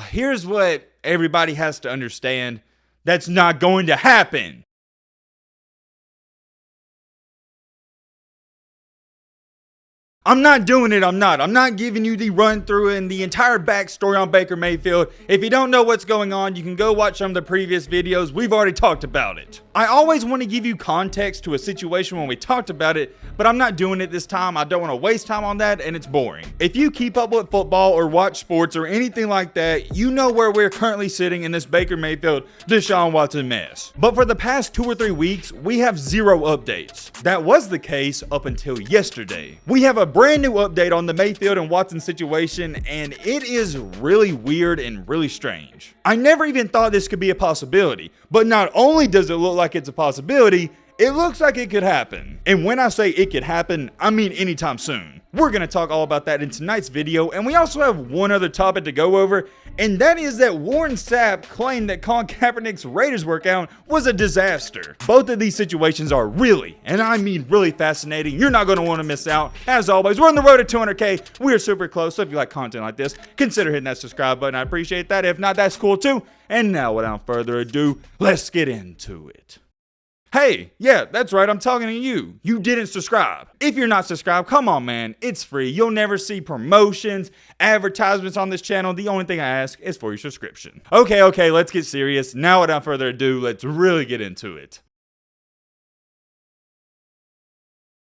Here's what everybody has to understand. That's not going to happen. I'm not doing it, I'm not giving you the run through and the entire backstory on Baker Mayfield. If you don't know what's going on, you can go watch some of the previous videos. We've already talked about it. I always want to give you context to a situation when we talked about it, but I'm not doing it this time. I don't want to waste time on that, and it's boring. If you keep up with football or watch sports or anything like that, you know where we're currently sitting in this Baker Mayfield, Deshaun Watson mess. But for the past 2 or 3 weeks, we have zero updates. That was the case up until yesterday. We have a brand new update on the Mayfield and Watson situation, and it is really weird and really strange. I never even thought this could be a possibility, but not only does it look like it's a possibility, it looks like it could happen. And when I say it could happen, I mean anytime soon. We're going to talk all about that in tonight's video, and we also have one other topic to go over, and that is that Warren Sapp claimed that Colin Kaepernick's Raiders workout was a disaster. Both of these situations are really, and I mean really fascinating. You're not going to want to miss out. As always, we're on the road to 200K. We're super close, so if you like content like this, consider hitting that subscribe button. I appreciate that. If not, that's cool too. And now, without further ado, let's get into it. Hey, yeah, that's right, I'm talking to you. You didn't subscribe. If you're not subscribed, come on, man. It's free. You'll never see promotions, advertisements on this channel. The only thing I ask is for your subscription. Okay, let's get serious. Now, without further ado, let's really get into it.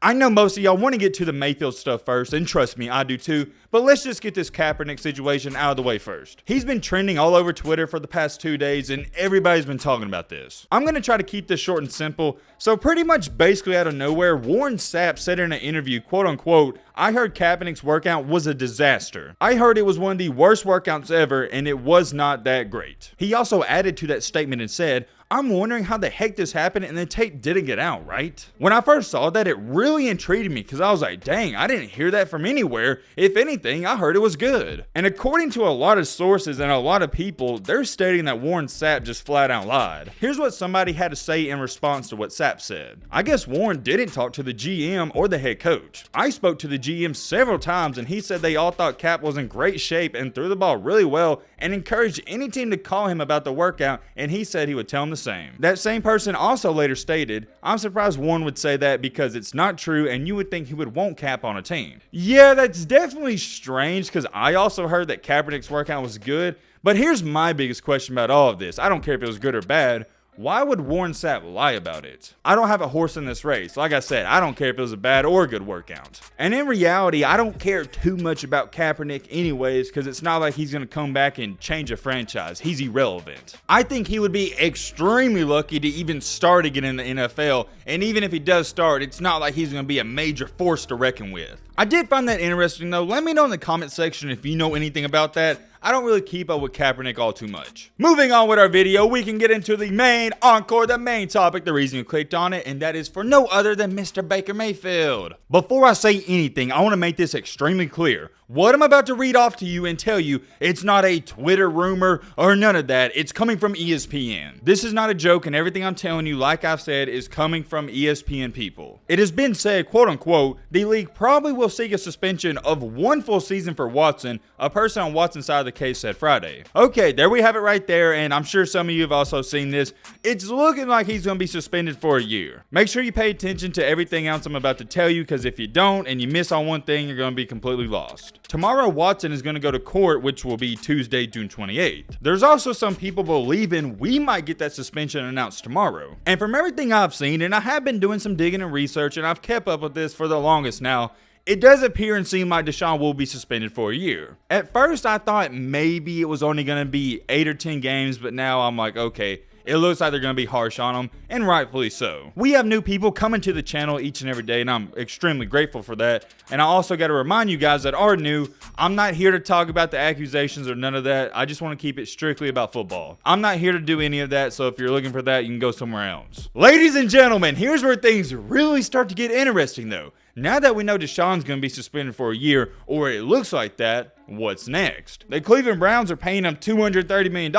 I know most of y'all want to get to the Mayfield stuff first, and trust me, I do too, but let's just get this Kaepernick situation out of the way first. He's been trending all over Twitter for the past 2 days, and everybody's been talking about this. I'm going to try to keep this short and simple, so pretty much basically out of nowhere, Warren Sapp said in an interview, quote unquote, I heard Kaepernick's workout was a disaster. I heard it was one of the worst workouts ever, and it was not that great. He also added to that statement and said, I'm wondering how the heck this happened and the tape didn't get out, right? When I first saw that, it really intrigued me because I was like, dang, I didn't hear that from anywhere. If anything, I heard it was good. And according to a lot of sources and a lot of people, they're stating that Warren Sapp just flat out lied. Here's what somebody had to say in response to what Sapp said. I guess Warren didn't talk to the GM or the head coach. I spoke to the GM several times and he said they all thought Cap was in great shape and threw the ball really well and encouraged any team to call him about the workout, and he said he would tell them the same. That same person also later stated, I'm surprised Warren would say that because it's not true and you would think he would want Cap on a team. Yeah, that's definitely strange because I also heard that Kaepernick's workout was good, but here's my biggest question about all of this. I don't care if it was good or bad. Why would Warren Sapp lie about it? I don't have a horse in this race. Like I said, I don't care if it was a bad or a good workout. And in reality, I don't care too much about Kaepernick anyways, because it's not like he's going to come back and change a franchise. He's irrelevant. I think he would be extremely lucky to even start again in the NFL. And even if he does start, it's not like he's going to be a major force to reckon with. I did find that interesting though. Let me know in the comment section if you know anything about that. I don't really keep up with Kaepernick all too much. Moving on with our video, we can get into the main encore, the main topic, the reason you clicked on it, and that is for no other than Mr. Baker Mayfield. Before I say anything, I want to make this extremely clear. What I'm about to read off to you and tell you, it's not a Twitter rumor or none of that. It's coming from ESPN. This is not a joke, and everything I'm telling you, like I've said, is coming from ESPN people. It has been said, quote unquote, the league probably will seek a suspension of 1 full season for Watson, a person on Watson's side of the case said Friday. Okay, there we have it right there, and I'm sure some of you have also seen this. It's looking like he's going to be suspended for a year. Make sure you pay attention to everything else I'm about to tell you, because if you don't and you miss on one thing, you're going to be completely lost. Tomorrow, Watson is going to go to court, which will be Tuesday, June 28th. There's also some people believing we might get that suspension announced tomorrow. And from everything I've seen, and I have been doing some digging and research, and I've kept up with this for the longest now, it does appear and seem like Deshaun will be suspended for a year. At first, I thought maybe it was only going to be 8 or 10 games, but now I'm like, okay, it looks like they're going to be harsh on him, and rightfully so. We have new people coming to the channel each and every day, and I'm extremely grateful for that. And I also got to remind you guys that are new, I'm not here to talk about the accusations or none of that. I just want to keep it strictly about football. I'm not here to do any of that, so if you're looking for that, you can go somewhere else. Ladies and gentlemen, here's where things really start to get interesting though. Now that we know Deshaun's going to be suspended for a year, or it looks like that, what's next? The Cleveland Browns are paying him $230 million,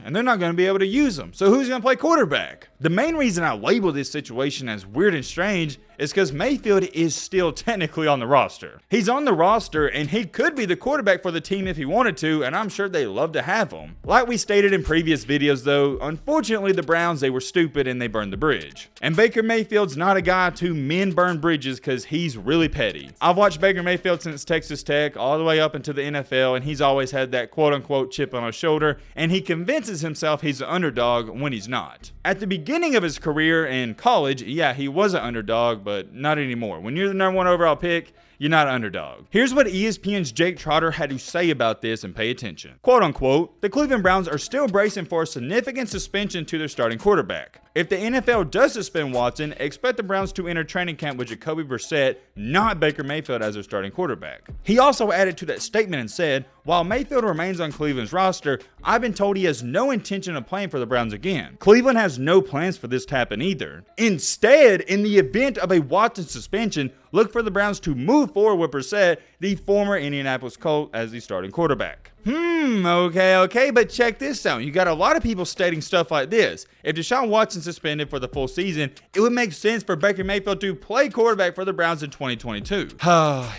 and they're not going to be able to use him. So who's going to play quarterback? The main reason I label this situation as weird and strange is because Mayfield is still technically on the roster. He's on the roster, and he could be the quarterback for the team if he wanted to, and I'm sure they'd love to have him. Like we stated in previous videos though, unfortunately the Browns, they were stupid and they burned the bridge. And Baker Mayfield's not a guy to mend burn bridges because he's really petty. I've watched Baker Mayfield since Texas Tech all the way up into the NFL, and he's always had that quote-unquote chip on his shoulder, and he convinces himself he's an underdog when he's not. At the beginning of his career in college, yeah, he was an underdog, but not anymore. When you're the #1 overall pick, you're not an underdog. Here's what ESPN's Jake Trotter had to say about this, and pay attention. Quote unquote, the Cleveland Browns are still bracing for a significant suspension to their starting quarterback. If the NFL does suspend Watson, expect the Browns to enter training camp with Jacoby Brissett, not Baker Mayfield, as their starting quarterback. He also added to that statement and said, while Mayfield remains on Cleveland's roster, I've been told he has no intention of playing for the Browns again. Cleveland has no plans for this to happen either. Instead, in the event of a Watson suspension, look for the Browns to move forward with Brissett, the former Indianapolis Colt, as the starting quarterback. Okay, but check this out. You got a lot of people stating stuff like this. If Deshaun Watson suspended for the full season, it would make sense for Baker Mayfield to play quarterback for the Browns in 2022.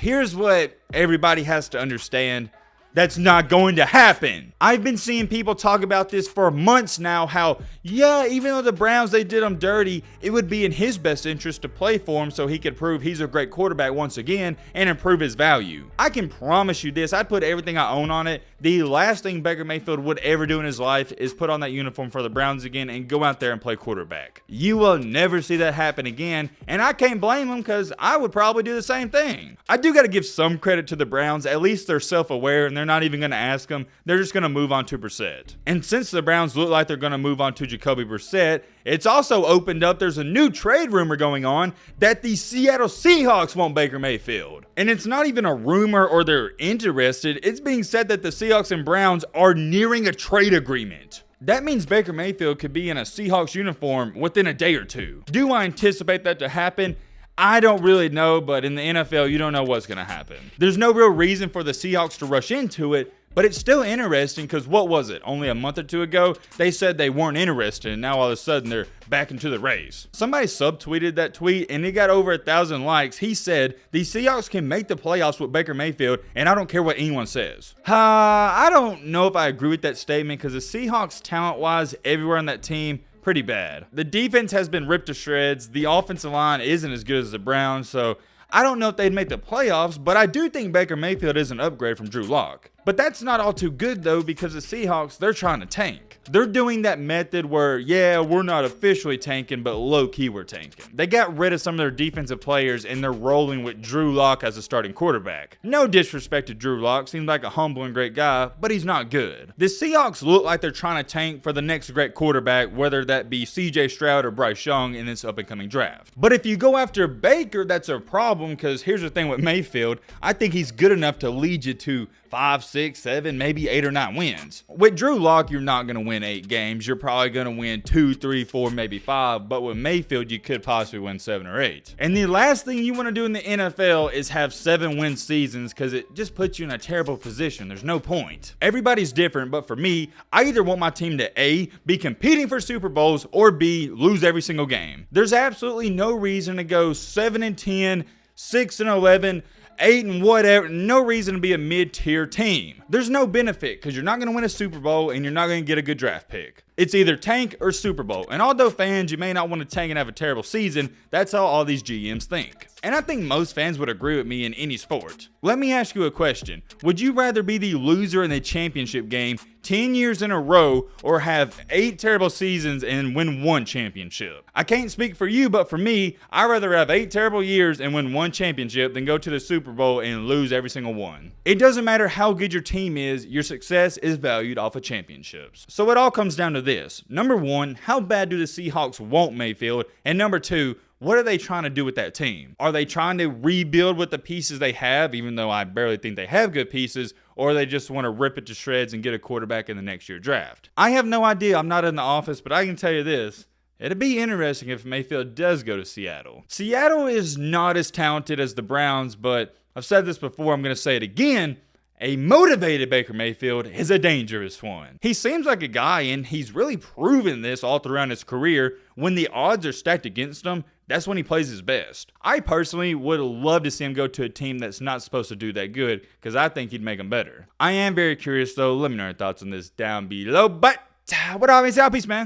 Here's what everybody has to understand. That's not going to happen. I've been seeing people talk about this for months now, how, yeah, even though the Browns, they did him dirty, it would be in his best interest to play for him so he could prove he's a great quarterback once again and improve his value. I can promise you this, I'd put everything I own on it. The last thing Baker Mayfield would ever do in his life is put on that uniform for the Browns again and go out there and play quarterback. You will never see that happen again, and I can't blame him because I would probably do the same thing. I do got to give some credit to the Browns. At least they're self-aware and they're not even going to ask him. They're just going to move on to Brissett. And since the Browns look like they're going to move on to Jacoby Brissett, it's also opened up, there's a new trade rumor going on that the Seattle Seahawks want Baker Mayfield. And it's not even a rumor or they're interested. It's being said that the Seahawks and Browns are nearing a trade agreement. That means Baker Mayfield could be in a Seahawks uniform within a day or two. Do I anticipate that to happen? I don't really know, but in the NFL, you don't know what's going to happen. There's no real reason for the Seahawks to rush into it, but it's still interesting because what was it? Only a month or two ago, they said they weren't interested, and now all of a sudden they're back into the race. Somebody subtweeted that tweet, and it got over 1,000 likes. He said, the Seahawks can make the playoffs with Baker Mayfield, and I don't care what anyone says. I don't know if I agree with that statement because the Seahawks, talent-wise, everywhere on that team, pretty bad. The defense has been ripped to shreds. The offensive line isn't as good as the Browns, so I don't know if they'd make the playoffs, but I do think Baker Mayfield is an upgrade from Drew Lock. But that's not all too good though, because the Seahawks, they're trying to tank. They're doing that method where, yeah, we're not officially tanking, but low-key we're tanking. They got rid of some of their defensive players, and they're rolling with Drew Lock as a starting quarterback. No disrespect to Drew Lock, seems like a humble and great guy, but he's not good. The Seahawks look like they're trying to tank for the next great quarterback, whether that be CJ Stroud or Bryce Young in this up-and-coming draft. But if you go after Baker, that's a problem, because here's the thing with Mayfield. I think he's good enough to lead you to 5, 6, 7, maybe 8 or 9 wins. With Drew Lock, you're not going to win 8 games. You're probably going to win 2, 3, 4, maybe 5. But with Mayfield, you could possibly win 7 or 8. And the last thing you want to do in the NFL is have 7-win seasons because it just puts you in a terrible position. There's no point. Everybody's different, but for me, I either want my team to A, be competing for Super Bowls, or B, lose every single game. There's absolutely no reason to go 7-10, 6-11, 8 and whatever, no reason to be a mid-tier team. There's no benefit because you're not going to win a Super Bowl and you're not going to get a good draft pick. It's either tank or Super Bowl. And although fans, you may not want to tank and have a terrible season, that's how all these GMs think. And I think most fans would agree with me in any sport. Let me ask you a question. Would you rather be the loser in the championship game 10 years in a row or have 8 terrible seasons and win 1 championship? I can't speak for you, but for me, I'd rather have 8 terrible years and win 1 championship than go to the Super Bowl and lose every single one. It doesn't matter how good your team is, your success is valued off of championships. So it all comes down to this. Number 1, how bad do the Seahawks want Mayfield? And number 2, what are they trying to do with that team? Are they trying to rebuild with the pieces they have, even though I barely think they have good pieces, or they just want to rip it to shreds and get a quarterback in the next year draft? I have no idea. I'm not in the office, but I can tell you this. It'd be interesting if Mayfield does go to Seattle. Seattle is not as talented as the Browns, but I've said this before, I'm going to say it again. A motivated Baker Mayfield is a dangerous one. He seems like a guy, and he's really proven this all throughout his career. When the odds are stacked against him, that's when he plays his best. I personally would love to see him go to a team that's not supposed to do that good, because I think he'd make them better. I am very curious though. Let me know your thoughts on this down below. But what do I mean? Peace, man.